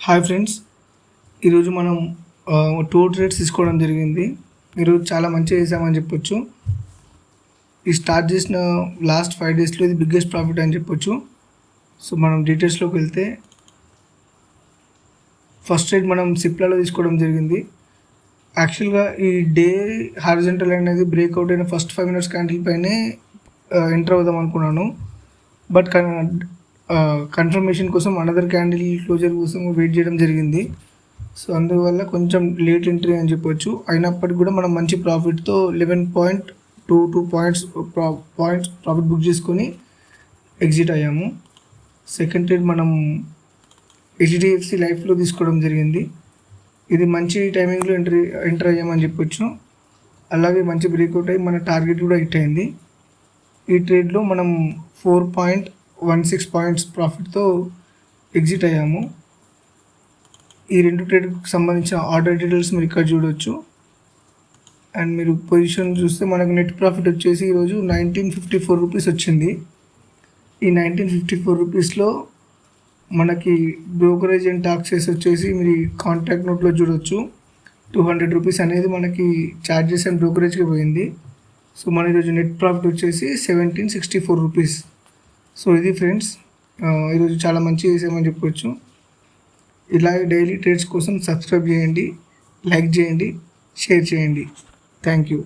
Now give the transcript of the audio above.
Hi friends, ఈరోజు మనం 2 trades తీసుకోవడం జరిగింది. ఈరోజు చాలా మంచిగా చేసామని చెప్పొచ్చు. ఈ స్టార్ట్ చేసిన లాస్ట్ 5 డేస్లో ఇది బిగ్గెస్ట్ ప్రాఫిట్ అని చెప్పొచ్చు. సో మనం డీటెయిల్స్లోకి వెళ్తే, ఫస్ట్ ట్రేడ్ మనం సిప్లాలో తీసుకోవడం జరిగింది. యాక్చువల్గా ఈ డే హారిజంటల్ అనేది బ్రేక్అవుట్ అయిన ఫస్ట్ 5 మినిట్స్ క్యాండిల్ పైనే ఎంటర్ అవుదాం అనుకున్నాను. బట్ కన్ఫర్మేషన్ కోసం అనదర్ క్యాండిల్ క్లోజర్ కోసం వెయిట్ చేయడం జరిగింది. సో అందువల్ల కొంచెం లేట్ ఎంట్రీ అని చెప్పొచ్చు. అయినప్పటికీ కూడా మనం మంచి ప్రాఫిట్తో 11.22 పాయింట్స్ ప్రాఫిట్ బుక్ చేసుకొని ఎగ్జిట్ అయ్యాము. సెకండ్ ట్రేడ్ మనం HDFC లైఫ్లో తీసుకోవడం జరిగింది. ఇది మంచి టైమింగ్లో ఎంటర్ అయ్యామని చెప్పొచ్చు. అలాగే మంచి బ్రేక్అవుట్ అయ్యి మన టార్గెట్ కూడా హిట్ అయింది. ఈ ట్రేడ్లో మనం 4.16 పాయింట్స్ ప్రాఫిట్తో ఎగ్జిట్ అయ్యాము. ఈ 2 ట్రేడ్కి సంబంధించిన ఆర్డర్ డీటెయిల్స్ మీరు ఇక్కడ చూడవచ్చు. అండ్ మీరు పొజిషన్ చూస్తే మనకు నెట్ ప్రాఫిట్ వచ్చేసి ఈరోజు 1954 రూపీస్ వచ్చింది. ఈ 1954 రూపీస్లో మనకి బ్రోకరేజ్ అండ్ టాక్సెస్ వచ్చేసి మీరు కాంటాక్ట్ నోట్లో చూడవచ్చు. 200 రూపీస్ అనేది మనకి ఛార్జెస్ అండ్ బ్రోకరేజ్కి పోయింది. సో మన ఈరోజు నెట్ ప్రాఫిట్ వచ్చేసి 1764 రూపీస్. సో ఇది ఫ్రెండ్స్, ఈరోజు చాలా మంచిగా చేసామని చెప్పవచ్చు. ఇలాగే డైలీ ట్రేడ్స్ కోసం సబ్స్క్రైబ్ చేయండి, లైక్ చేయండి, షేర్ చేయండి. Thank you.